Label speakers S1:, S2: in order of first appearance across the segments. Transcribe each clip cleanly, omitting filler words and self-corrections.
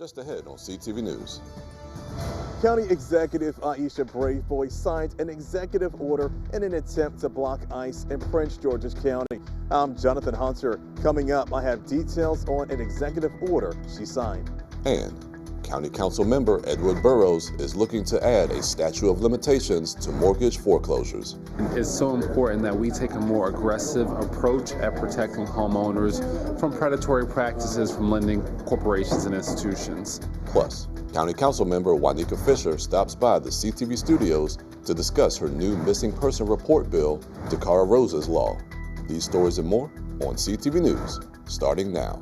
S1: Just ahead on CTV News.
S2: County Executive Aisha Braveboy signed an executive order in an attempt to block ICE in Prince George's County. I'm Jonathan Hunter. Coming up, I have details on an executive order she signed.
S1: And County Council member Edward Burrows is looking to add a statute of limitations to mortgage foreclosures.
S3: It's so important that we take a more aggressive approach at protecting homeowners from predatory practices from lending corporations and institutions.
S1: Plus, County Council member Wankia Fisher stops by the CTV studios to discuss her new missing person report bill, Takara Rosa's Law. These stories and more on CTV News, starting now.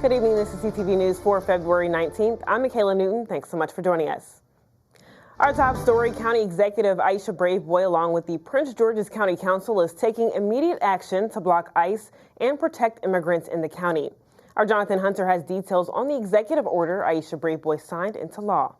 S4: Good evening, this is CTV News for February 19th. I'm Michaela Newton. Thanks so much for joining us. Our top story, County Executive Aisha Braveboy, along with the Prince George's County Council, is taking immediate action to block ICE and protect immigrants in the county. Our Jonathan Hunter has details on the executive order Aisha Braveboy signed into law.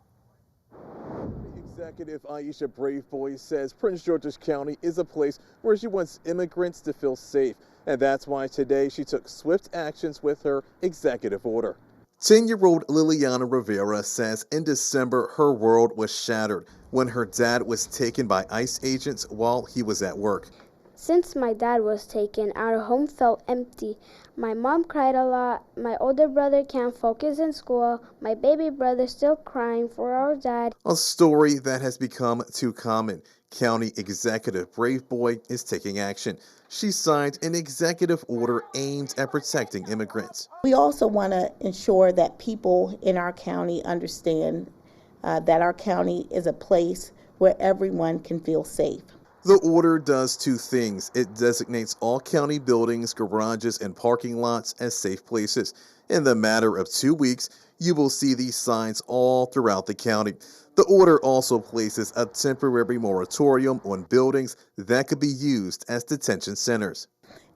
S2: Executive Aisha Braveboy says Prince George's County is a place where she wants immigrants to feel safe. And that's why today she took swift actions with her executive order. 10-year-old Liliana Rivera says in December her world was shattered when her dad was taken by ICE agents while he was at work.
S5: Since my dad was taken, our home felt empty. My mom cried a lot. My older brother can't focus in school. My baby brother still crying for our dad.
S2: A story that has become too common. County Executive Braveboy is taking action. She signed an executive order aimed at protecting immigrants.
S6: We also want to ensure that people in our county understand that our county is a place where everyone can feel safe.
S2: The order does two things. It designates all county buildings, garages, and parking lots as safe places. In the matter of 2 weeks, you will see these signs all throughout the county. The order also places a temporary moratorium on buildings that could be used as detention centers.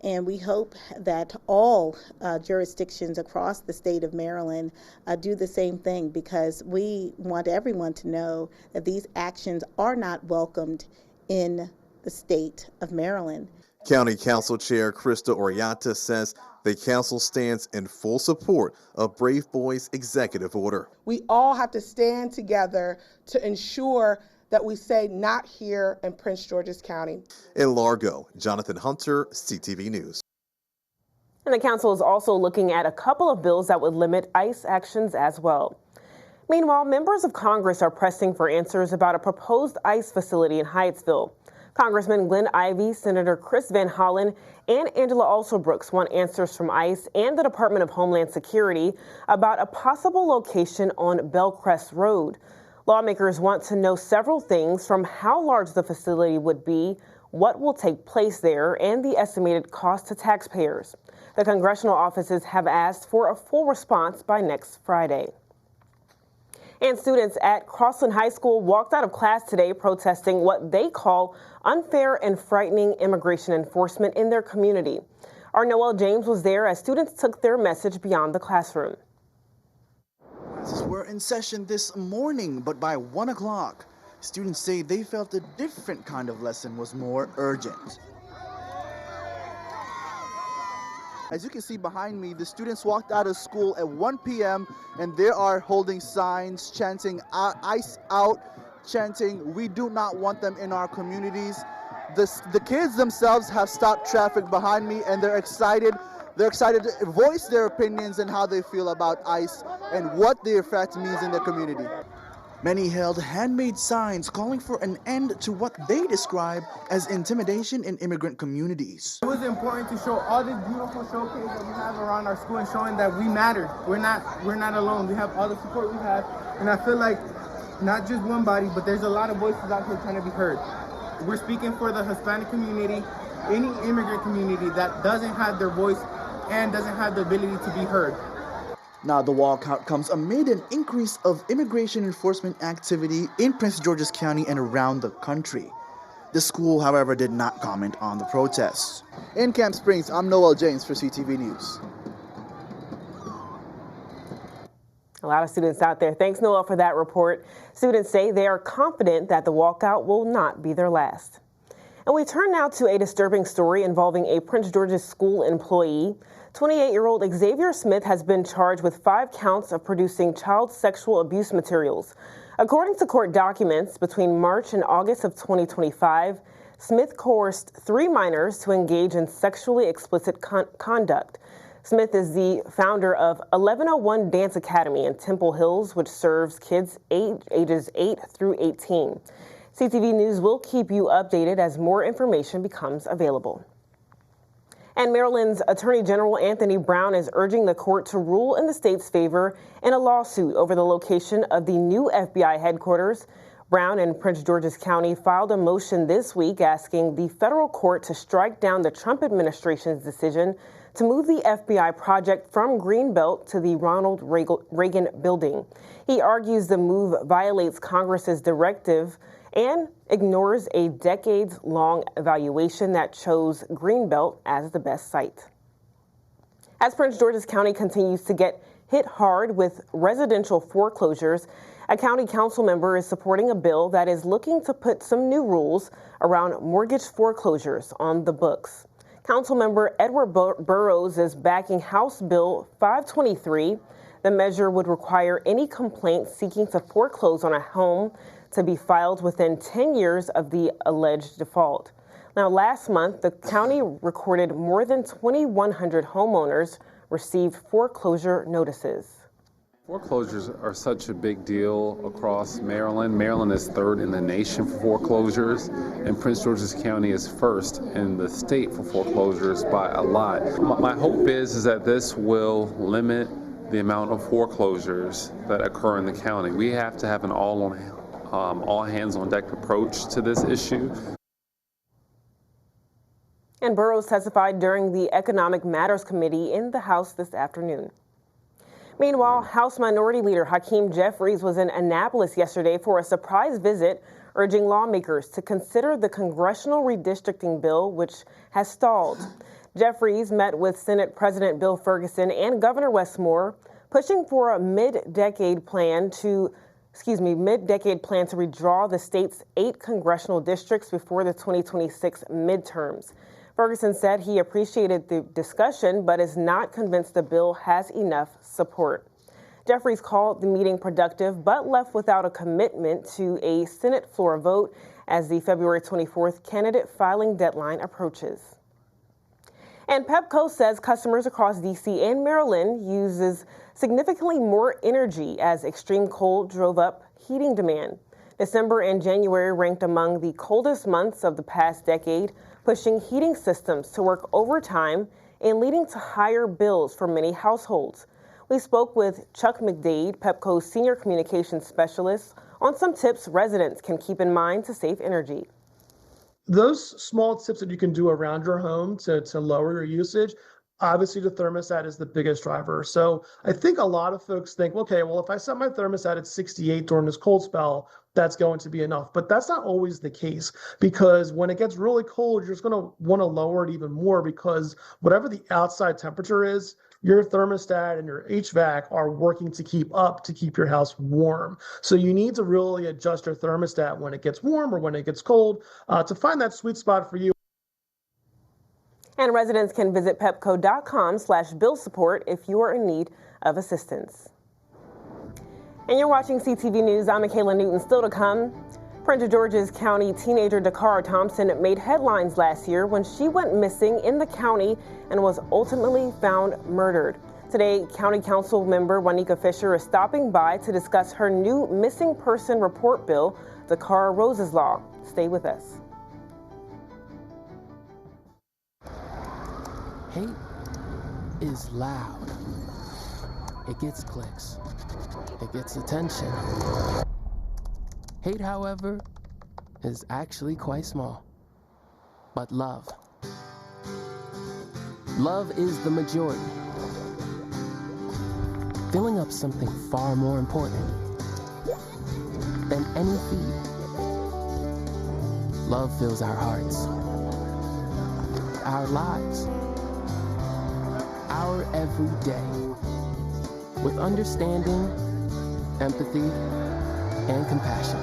S6: And we hope that all jurisdictions across the state of Maryland do the same thing, because we want everyone to know that these actions are not welcomed in the state of Maryland.
S2: County Council Chair Krista Oriata says the council stands in full support of Braveboy's executive order.
S7: We all have to stand together to ensure that we say not here in Prince George's County.
S2: In Largo, Jonathan Hunter, CTV News.
S4: And the council is also looking at a couple of bills that would limit ICE actions as well. Meanwhile, members of Congress are pressing for answers about a proposed ICE facility in Hyattsville. Congressman Glenn Ivey, Senator Chris Van Hollen, and Angela Alsobrooks want answers from ICE and the Department of Homeland Security about a possible location on Bellcrest Road. Lawmakers want to know several things, from how large the facility would be, what will take place there, and the estimated cost to taxpayers. The congressional offices have asked for a full response by next Friday. And students at Crossland High School walked out of class today protesting what they call unfair and frightening immigration enforcement in their community. Our Noel James was there as students took their message beyond the classroom.
S8: Classes were in session this morning, but by 1 o'clock, students say they felt a different kind of lesson was more urgent. As you can see behind me, the students walked out of school at 1 p.m. and they are holding signs chanting ICE out, chanting we do not want them in our communities. The kids themselves have stopped traffic behind me, and they're excited. They're excited to voice their opinions and how they feel about ICE and what the effect means in their community. Many held handmade signs calling for an end to what they describe as intimidation in immigrant communities.
S9: It was important to show all this beautiful showcase that we have around our school and showing that we matter. We're not alone. We have all the support we have, and I feel like not just one body, but there's a lot of voices out here trying to be heard. We're speaking for the Hispanic community, any immigrant community that doesn't have their voice and doesn't have the ability to be heard.
S8: Now, the walkout comes amid an increase of immigration enforcement activity in Prince George's County and around the country. The school, however, did not comment on the protests. In Camp Springs, I'm Noel James for CTV News.
S4: A lot of students out there. Thanks, Noel, for that report. Students say they are confident that the walkout will not be their last. And we turn now to a disturbing story involving a Prince George's school employee. 28-year-old Xavier Smith has been charged with 5 counts of producing child sexual abuse materials. According to court documents, between March and August of 2025, Smith coerced 3 minors to engage in sexually explicit conduct. Smith is the founder of 1101 Dance Academy in Temple Hills, which serves kids ages 8 through 18. CTV News will keep you updated as more information becomes available. And Maryland's Attorney General Anthony Brown is urging the court to rule in the state's favor in a lawsuit over the location of the new FBI headquarters. Brown and Prince George's County filed a motion this week asking the federal court to strike down the Trump administration's decision to move the FBI project from Greenbelt to the Ronald Reagan building. He argues the move violates Congress's directive and ignores a decades-long evaluation that chose Greenbelt as the best site. As Prince George's County continues to get hit hard with residential foreclosures, a county council member is supporting a bill that is looking to put some new rules around mortgage foreclosures on the books. Councilmember Edward Burrows is backing House Bill 523. The measure would require any complaint seeking to foreclose on a home to be filed within 10 years of the alleged default. Now, last month, the county recorded more than 2,100 homeowners received foreclosure notices.
S3: Foreclosures are such a big deal across Maryland. Maryland is 3rd in the nation for foreclosures, and Prince George's County is 1st in the state for foreclosures by a lot. My hope is that this will limit the amount of foreclosures that occur in the county. We have to have an all hands on deck approach to this issue.
S4: And Burrows testified during the Economic Matters Committee in the House this afternoon. Meanwhile, House Minority Leader Hakeem Jeffries was in Annapolis yesterday for a surprise visit, urging lawmakers to consider the congressional redistricting bill, which has stalled. Jeffries met with Senate President Bill Ferguson and Governor Wes Moore, pushing for a mid-decade plan to redraw the state's 8 congressional districts before the 2026 midterms. Ferguson said he appreciated the discussion, but is not convinced the bill has enough support. Jeffries called the meeting productive, but left without a commitment to a Senate floor vote as the February 24th candidate filing deadline approaches. And Pepco says customers across D.C. and Maryland uses significantly more energy as extreme cold drove up heating demand. December and January ranked among the coldest months of the past decade, pushing heating systems to work overtime and leading to higher bills for many households. We spoke with Chuck McDade, Pepco's senior communications specialist, on some tips residents can keep in mind to save energy.
S10: Those small tips that you can do around your home to lower your usage, obviously the thermostat is the biggest driver. So I think a lot of folks think, okay, well, if I set my thermostat at 68 during this cold spell, that's going to be enough. But that's not always the case, because when it gets really cold, you're just going to want to lower it even more, because whatever the outside temperature is, your thermostat and your HVAC are working to keep your house warm. So you need to really adjust your thermostat when it gets warm or when it gets cold to find that sweet spot for you.
S4: And residents can visit pepco.com/bill support if you are in need of assistance. And you're watching CTV News. I'm Michaela Newton. Still to come, Prince George's County teenager Dakara Thompson made headlines last year when she went missing in the county and was ultimately found murdered. Today, County Council member Wankia Fisher is stopping by to discuss her new missing person report bill, Dakara Rose's Law. Stay with us.
S11: Hate is loud. It gets clicks. It gets attention. Hate, however, is actually quite small. But love is the majority, filling up something far more important than any feed. Love fills our hearts, our lives, our every day, with understanding empathy, and compassion.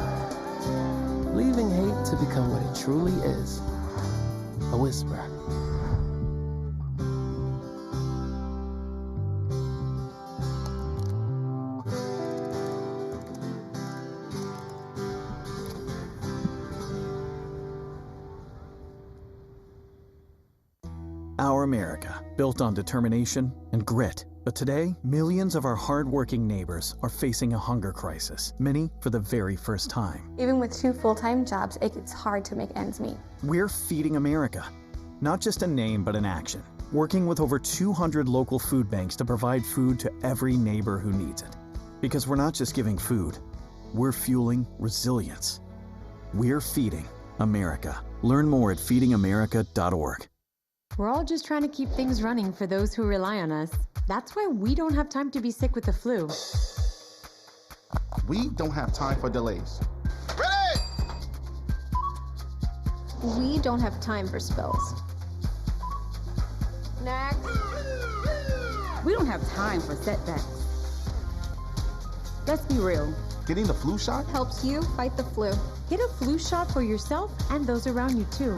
S11: Leaving hate to become what it truly is, a whisper.
S12: Our America, built on determination and grit. But today, millions of our hardworking neighbors are facing a hunger crisis, many for the very first time.
S13: Even with 2 full-time jobs, it's hard to make ends meet.
S12: We're Feeding America. Not just a name, but an action. Working with over 200 local food banks to provide food to every neighbor who needs it. Because we're not just giving food, we're fueling resilience. We're Feeding America. Learn more at feedingamerica.org.
S14: We're all just trying to keep things running for those who rely on us. That's why we don't have time to be sick with the flu.
S15: We don't have time for delays.
S16: Ready!
S13: We don't have time for spills.
S14: Next. We don't have time for setbacks. Let's be real.
S15: Getting the flu shot
S13: helps you fight the flu.
S14: Get a flu shot for yourself and those around you too.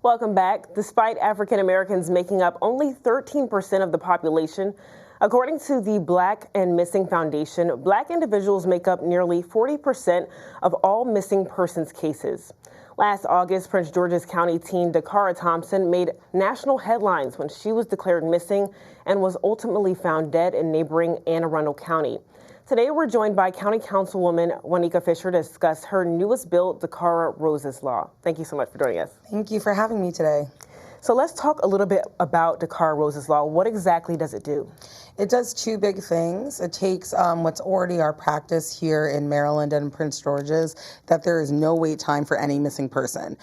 S4: Welcome back. Despite African Americans making up only 13% of the population, according to the Black and Missing Foundation, Black individuals make up nearly 40% of all missing persons cases. Last August, Prince George's County teen Dakara Thompson made national headlines when she was declared missing and was ultimately found dead in neighboring Anne Arundel County. Today, we're joined by County Councilwoman Wankia Fisher to discuss her newest bill, Dakara Rose's Law. Thank you so much for joining us.
S17: Thank you for having me today.
S4: So let's talk a little bit about Dakara Rose's Law. What exactly does it do?
S17: It does 2 big things. It takes what's already our practice here in Maryland and Prince George's, that there is no wait time for any missing person.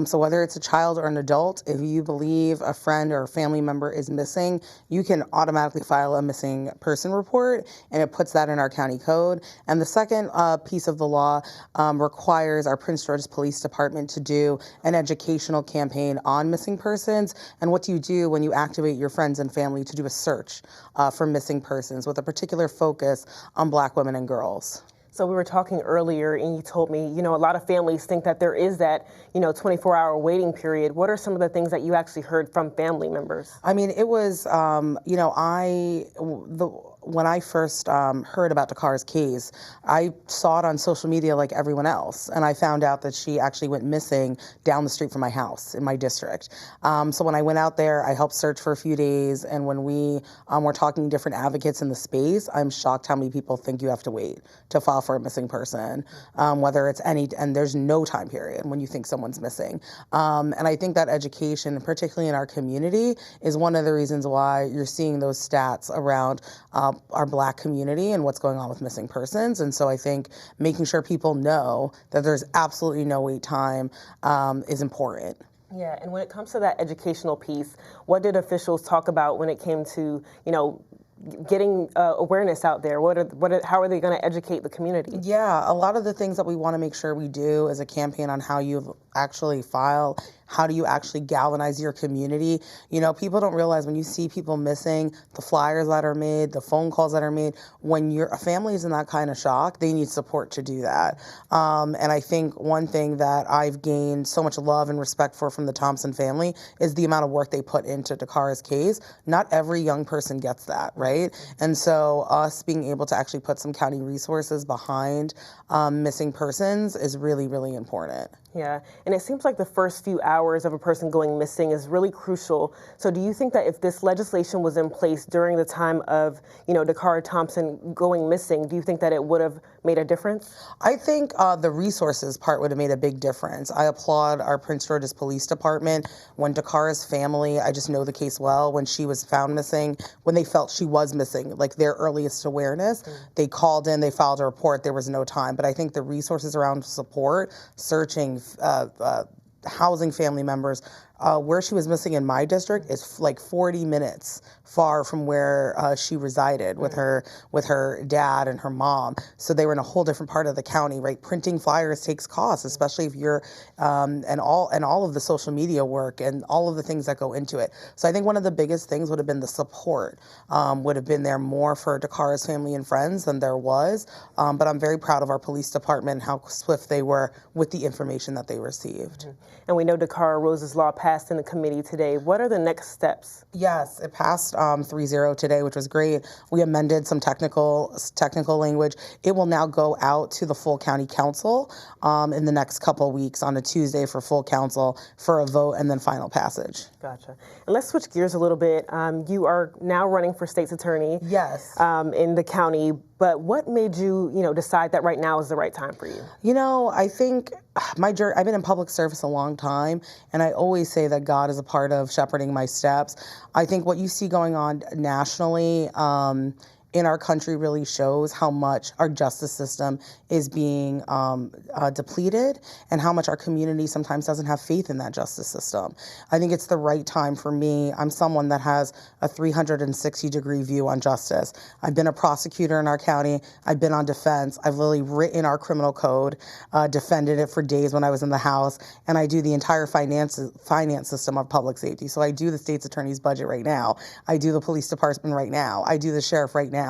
S17: So whether it's a child or an adult, if you believe a friend or a family member is missing, you can automatically file a missing person report, and it puts that in our county code. And the second piece of the law requires our Prince George's Police Department to do an educational campaign on missing persons, and what do you do when you activate your friends and family to do a search for missing persons with a particular focus on Black women and girls.
S4: So we were talking earlier and you told me, a lot of families think that there is that, 24-hour waiting period. What are some of the things that you actually heard from family members?
S17: I mean, it was, when I first heard about Dakara's case, I saw it on social media like everyone else, and I found out that she actually went missing down the street from my house in my district. So when I went out there, I helped search for a few days, and when we were talking to different advocates in the space, I'm shocked how many people think you have to wait to file for a missing person, whether it's and there's no time period when you think someone's missing. And I think that education, particularly in our community, is one of the reasons why you're seeing those stats around our Black community and what's going on with missing persons. And so I think making sure people know that there's absolutely no wait time is important.
S4: Yeah, and when it comes to that educational piece, what did officials talk about when it came to, getting awareness out there? How are they going to educate the community?
S17: Yeah, a lot of the things that we want to make sure we do is a campaign on how you actually file. How do you actually galvanize your community? People don't realize when you see people missing, the flyers that are made, the phone calls that are made, when a family is in that kind of shock, they need support to do that. And I think one thing that I've gained so much love and respect for from the Thompson family is the amount of work they put into Dakara's case. Not every young person gets that, right? And so us being able to actually put some county resources behind missing persons is really, really important.
S4: Yeah, and it seems like the first few hours of a person going missing is really crucial. So do you think that if this legislation was in place during the time of, Dakara Thompson going missing, do you think that it would have made a difference?
S17: I think the resources part would have made a big difference. I applaud our Prince George's Police Department. When Dakara's family, I just know the case well, when she was found missing, when they felt she was missing, like their earliest awareness, they called in, they filed a report, there was no time. But I think the resources around support, searching, housing family members, Where she was missing in my district is like 40 minutes far from where she resided with her dad and her mom. So they were in a whole different part of the county, right? Printing flyers takes costs, especially if you're and all of the social media work and all of the things that go into it. So I think one of the biggest things would have been the support. Would have been there more for Dakara's family and friends than there was. But I'm very proud of our police department and how swift they were with the information that they received.
S4: And we know Dakara Rose's law passed in the committee today. What are the next steps?
S17: Yes, it passed 3-0 today, which was great. We amended some technical language. It will now go out to the full county council in the next couple of weeks on a Tuesday for full council for a vote and then final passage.
S4: Gotcha. And let's switch gears a little bit. You are now running for state's attorney.
S17: Yes.
S4: In the county. But what made you, decide that right now is the right time for you?
S17: I think I've been in public service a long time, and I always say that God is a part of shepherding my steps. I think what you see going on nationally in our country really shows how much our justice system is being depleted and how much our community sometimes doesn't have faith in that justice system. I think it's the right time for me. I'm someone that has a 360-degree view on justice. I've been a prosecutor in our county. I've been on defense. I've really written our criminal code, defended it for days when I was in the House, and I do the entire finance system of public safety. So I do the state's attorney's budget right now. I do the police department right now. I do the sheriff right now.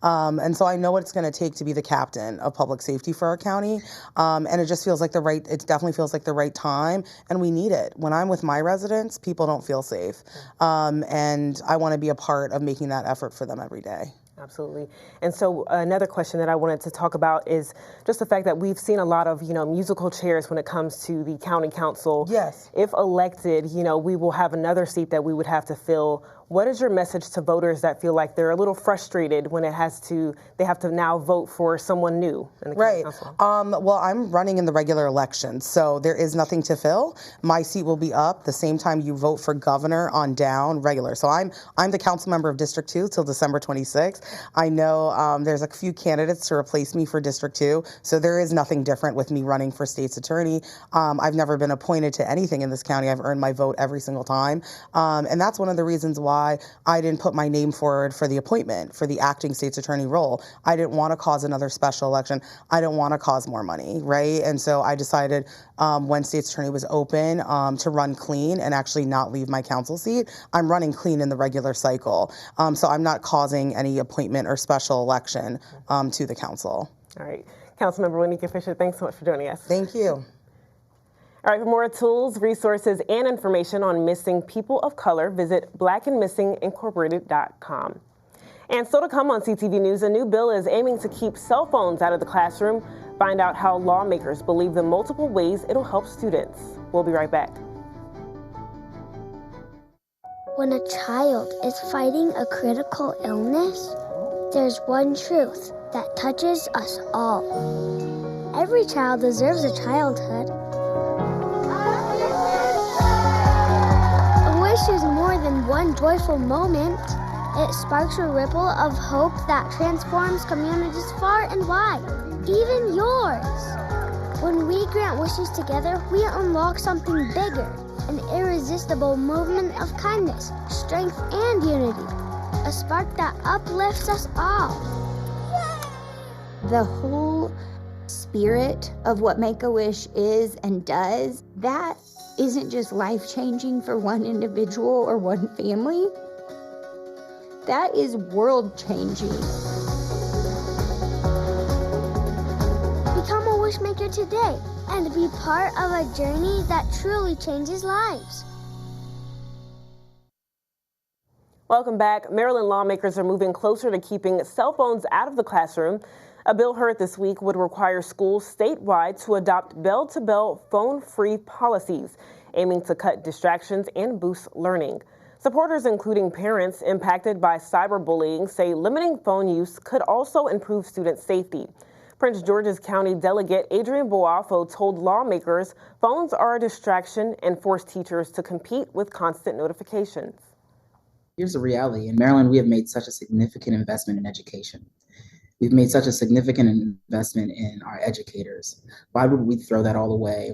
S17: And so I know what it's going to take to be the captain of public safety for our county. And it just feels like it definitely feels like the right time, and we need it. When I'm with my residents, people don't feel safe. And I want to be a part of making that effort for them every day.
S4: Absolutely. And so another question that I wanted to talk about is just the fact that we've seen a lot of, musical chairs when it comes to the county council.
S17: Yes.
S4: If elected, we will have another seat that we would have to fill. What is your message to voters that feel like they're a little frustrated when they have to now vote for someone new in the county council?
S17: Well, I'm running in the regular election, so there is nothing to fill. My seat will be up the same time you vote for governor on down regular. So I'm the council member of District 2 till December 26th. I know there's a few candidates to replace me for District 2, so there is nothing different with me running for state's attorney. I've never been appointed to anything in this county. I've earned my vote every single time, and that's one of the reasons why I didn't put my name forward for the appointment for the acting state's attorney role. I didn't want to cause another special election. I didn't want to cause more money, right? And so I decided when state's attorney was open to run clean and actually not leave my council seat. I'm running clean in the regular cycle. So I'm not causing any appointment or special election to the council.
S4: All right. Councilmember Wankia Fisher, thanks so much for joining us.
S17: Thank you.
S4: All right, for more tools, resources, and information on missing people of color, visit blackandmissingincorporated.com. And still to come on CTV News, a new bill is aiming to keep cell phones out of the classroom. Find out how lawmakers believe the multiple ways it'll help students. We'll be right back.
S5: When a child is fighting a critical illness, there's one truth that touches us all. Every child deserves a childhood. A wish is more than one joyful moment. It sparks a ripple of hope that transforms communities far and wide, even yours. When we grant wishes together, we unlock something bigger, an irresistible movement of kindness, strength, and unity, a spark that uplifts us all.
S16: The whole spirit of what Make-A-Wish is and does, that isn't just life-changing for one individual or one family. That is world-changing.
S5: Become a wishmaker today and be part of a journey that truly changes lives.
S4: Welcome back. Maryland lawmakers are moving closer to keeping cell phones out of the classroom. A bill heard this week would require schools statewide to adopt bell-to-bell phone-free policies, aiming to cut distractions and boost learning. Supporters, including parents impacted by cyberbullying, say limiting phone use could also improve student safety. Prince George's County Delegate Adrian Boafo told lawmakers phones are a distraction and force teachers to compete with constant notifications.
S18: Here's the reality. In Maryland, we have made such a significant investment in education. We've made such a significant investment in our educators. Why would we throw that all away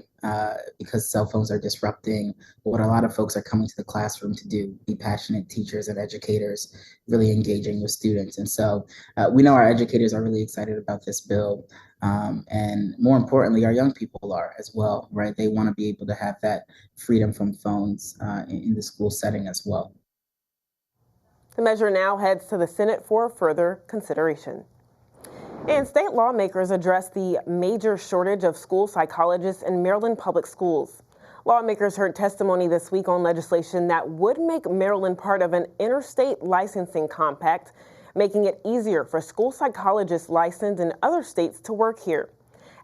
S18: because cell phones are disrupting what a lot of folks are coming to the classroom to do, be passionate teachers and educators, really engaging with students. And so we know our educators are really excited about this bill. And more importantly, our young people are as well, right? They want to be able to have that freedom from phones in the school setting as well.
S4: The measure now heads to the Senate for further consideration. And state lawmakers address the major shortage of school psychologists in Maryland public schools. Lawmakers heard testimony this week on legislation that would make Maryland part of an interstate licensing compact, making it easier for school psychologists licensed in other states to work here.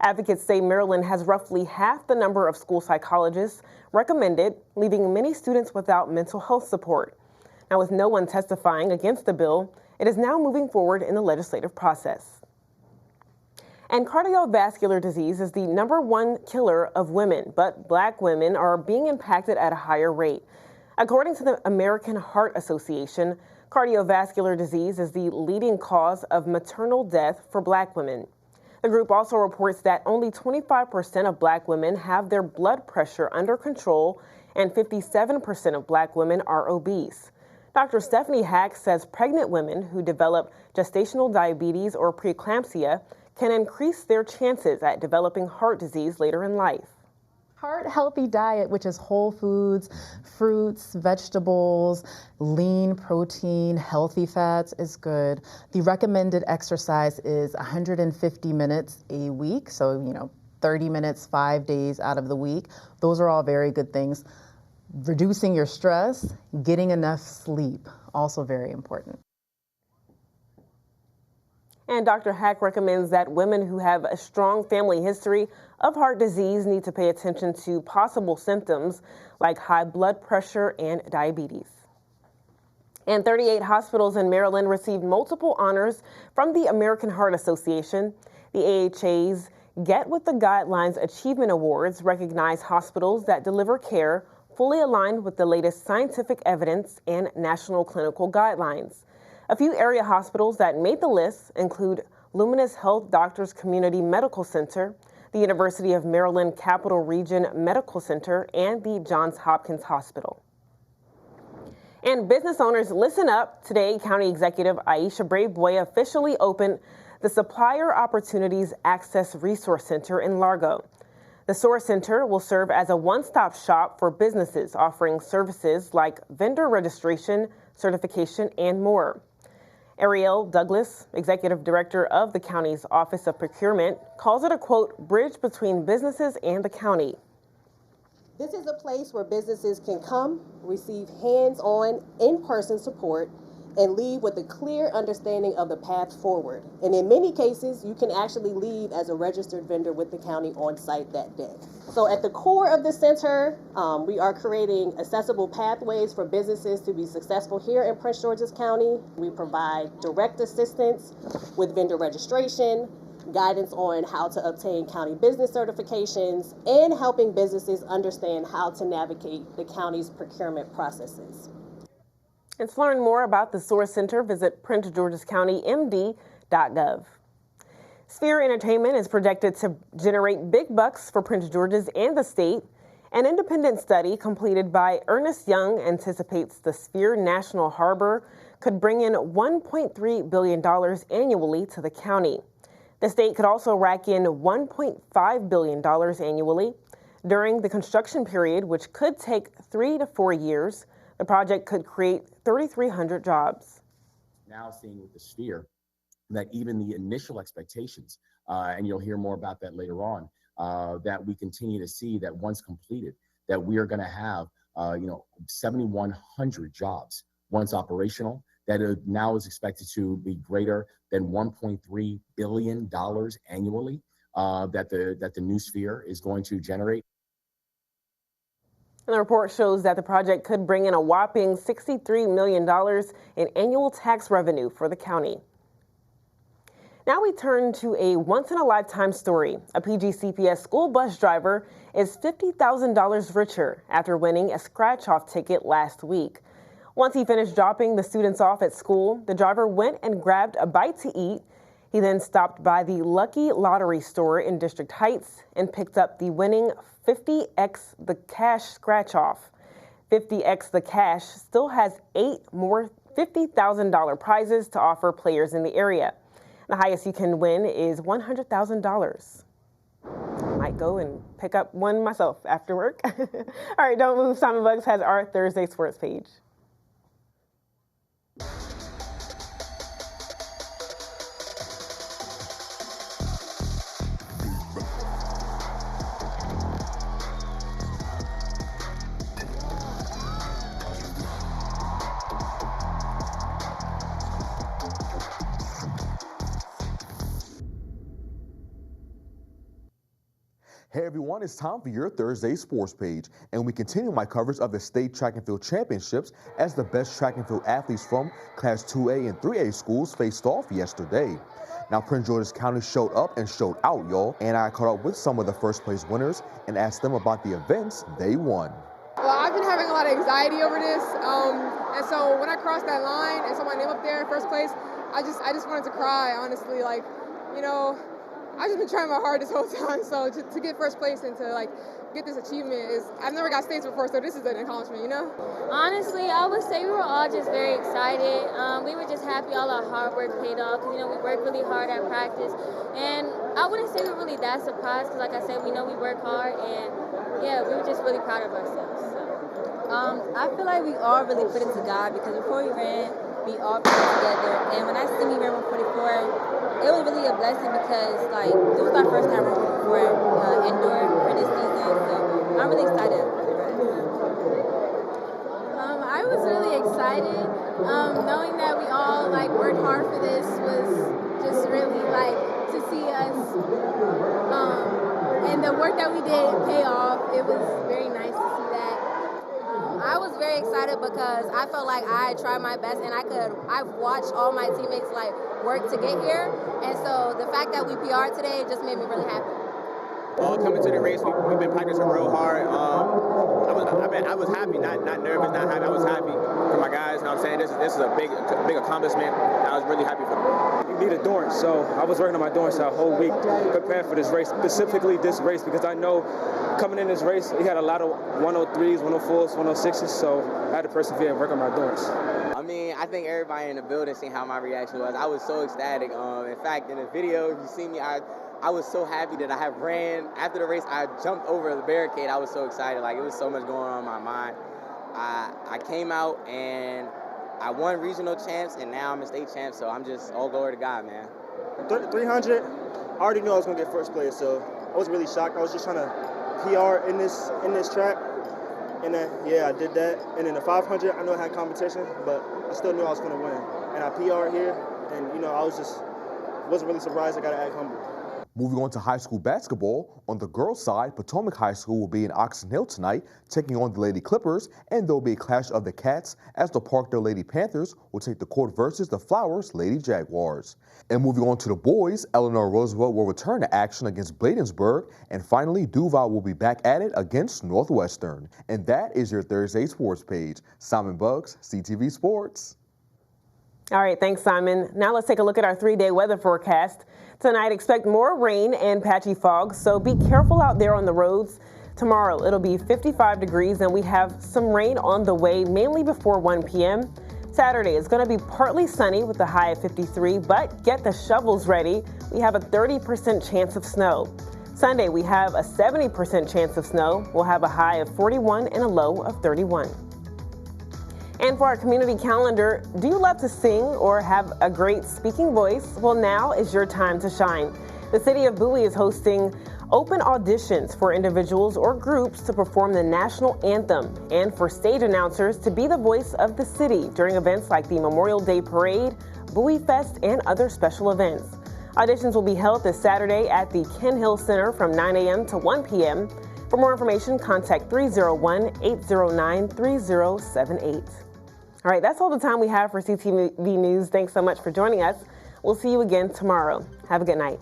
S4: Advocates say Maryland has roughly half the number of school psychologists recommended, leaving many students without mental health support. Now, with no one testifying against the bill, it is now moving forward in the legislative process. And cardiovascular disease is the #1 killer of women, but Black women are being impacted at a higher rate. According to the American Heart Association, cardiovascular disease is the leading cause of maternal death for Black women. The group also reports that only 25% of Black women have their blood pressure under control, and 57% of Black women are obese. Dr. Stephanie Hack says pregnant women who develop gestational diabetes or preeclampsia can increase their chances at developing heart disease later in life.
S19: Heart-healthy diet, which is whole foods, fruits, vegetables, lean protein, healthy fats, is good. The recommended exercise is 150 minutes a week, so 30 minutes 5 days out of the week. Those are all very good things. Reducing your stress, getting enough sleep, also very important.
S4: And Dr. Hack recommends that women who have a strong family history of heart disease need to pay attention to possible symptoms like high blood pressure and diabetes. And 38 hospitals in Maryland received multiple honors from the American Heart Association. The AHA's Get With the Guidelines Achievement Awards recognize hospitals that deliver care fully aligned with the latest scientific evidence and national clinical guidelines. A few area hospitals that made the list include Luminous Health Doctors Community Medical Center, the University of Maryland Capital Region Medical Center, and the Johns Hopkins Hospital. And business owners, listen up. Today, County Executive Aisha Brave-Boy officially opened the Supplier Opportunities Access Resource Center in Largo. The Source Center will serve as a one-stop shop for businesses offering services like vendor registration, certification, and more. Ariel Douglas, Executive Director of the county's Office of Procurement, calls it a, quote, bridge between businesses and the county.
S20: This is a place where businesses can come, receive hands-on, in-person support, and leave with a clear understanding of the path forward. And in many cases, you can actually leave as a registered vendor with the county on site that day. So at the core of the center, we are creating accessible pathways for businesses to be successful here in Prince George's County. We provide direct assistance with vendor registration, guidance on how to obtain county business certifications, and helping businesses understand how to navigate the county's procurement processes.
S4: And to learn more about the Source Center, visit PrinceGeorgesCountyMD.gov. Sphere Entertainment is projected to generate big bucks for Prince George's and the state. An independent study completed by Ernest Young anticipates the Sphere National Harbor could bring in $1.3 billion annually to the county. The state could also rack in $1.5 billion annually. During the construction period, which could take 3 to 4 years, the project could create 3,300 jobs.
S21: Now seeing with the Sphere that even the initial expectations, and you'll hear more about that later on, that we continue to see that once completed, that we are going to have 7,100 jobs once operational. That now is expected to be greater than $1.3 billion annually that the new Sphere is going to generate.
S4: And the report shows that the project could bring in a whopping $63 million in annual tax revenue for the county. Now we turn to a once-in-a-lifetime story. A PGCPS school bus driver is $50,000 richer after winning a scratch-off ticket last week. Once he finished dropping the students off at school, the driver went and grabbed a bite to eat. He then stopped by the Lucky Lottery store in District Heights and picked up the winning 50x the cash scratch-off. 50x the cash still has 8 more $50,000 prizes to offer players in the area. The highest you can win is $100,000. Might go and pick up one myself after work. All right, don't move. Simon Bugs has our Thursday sports page.
S1: Hey everyone, it's time for your Thursday sports page, and we continue my coverage of the state track and field championships as the best track and field athletes from Class 2A and 3A schools faced off yesterday. Now, Prince George's County showed up and showed out, y'all, and I caught up with some of the first place winners and asked them about the events they won.
S22: Well, I've been having a lot of anxiety over this, and so when I crossed that line and saw my name up there in first place, I just wanted to cry, honestly. Like, you know, I've just been trying my hardest this whole time, so to get first place and to like get this achievement is, I've never got states before, so this is an accomplishment, you know?
S23: Honestly, I would say we were all just very excited. We were just happy all our hard work paid off, because, you know, we worked really hard at practice, and I wouldn't say we're really that surprised, because like I said, we know we work hard, and yeah, we were just really proud of ourselves. So.
S24: I feel like we all really put it to God, because before we ran, we all put it together, and when I see me ran 144, it was really a blessing, because like this was our first time running for indoor for this season, so I'm really excited for the rest.
S23: I was really excited. Knowing that we all like worked hard for this was just really like to see us, and the work that we did pay off. It was very nice to see that.
S24: I was very excited because I felt like I tried my best, and I've watched all my teammates like work to get here, and so the fact that we PR'd today just made me really happy.
S25: Coming to the race, we've been practicing real hard. I was happy, not nervous, not happy. I was happy for my guys. You know what I'm saying? This is a big accomplishment. I was really happy for them.
S26: You need endurance, so I was working on my endurance that whole week, preparing for this race, specifically this race, because I know coming in this race, we had a lot of 103s, 104s, 106s, so I had to persevere and work on my endurance.
S27: I mean, I think everybody in the building seen how my reaction was. I was so ecstatic. In fact, in the video, if you see me, I was so happy that I have ran. After the race, I jumped over the barricade. I was so excited. Like, it was so much going on in my mind. I came out and I won regional champs, and now I'm a state champ, so I'm just all glory to God, man.
S28: 300, I already knew I was going to get first place, so I was really shocked. I was just trying to PR in this track, and then, yeah, I did that. And then the 500, I know I had competition, but I still knew I was going to win. And I PR'd here, and, you know, I wasn't really surprised. I got to act humble.
S1: Moving on to high school basketball, on the girls' side, Potomac High School will be in Oxon Hill tonight, taking on the Lady Clippers, and there will be a clash of the Cats as the Parkdale Lady Panthers will take the court versus the Flowers Lady Jaguars. And moving on to the boys, Eleanor Roosevelt will return to action against Bladensburg, and finally, Duval will be back at it against Northwestern. And that is your Thursday sports page. Simon Bugs, CTV Sports.
S4: All right, thanks, Simon. Now let's take a look at our 3-day weather forecast. Tonight, expect more rain and patchy fog, so be careful out there on the roads. Tomorrow, it'll be 55 degrees, and we have some rain on the way, mainly before 1 p.m. Saturday is going to be partly sunny with a high of 53, but get the shovels ready. We have a 30% chance of snow. Sunday, we have a 70% chance of snow. We'll have a high of 41 and a low of 31. And for our community calendar, do you love to sing or have a great speaking voice? Well, now is your time to shine. The city of Bowie is hosting open auditions for individuals or groups to perform the national anthem and for stage announcers to be the voice of the city during events like the Memorial Day Parade, Bowie Fest, and other special events. Auditions will be held this Saturday at the Ken Hill Center from 9 a.m. to 1 p.m. For more information, contact 301-809-3078. All right, that's all the time we have for CTV News. Thanks so much for joining us. We'll see you again tomorrow. Have a good night.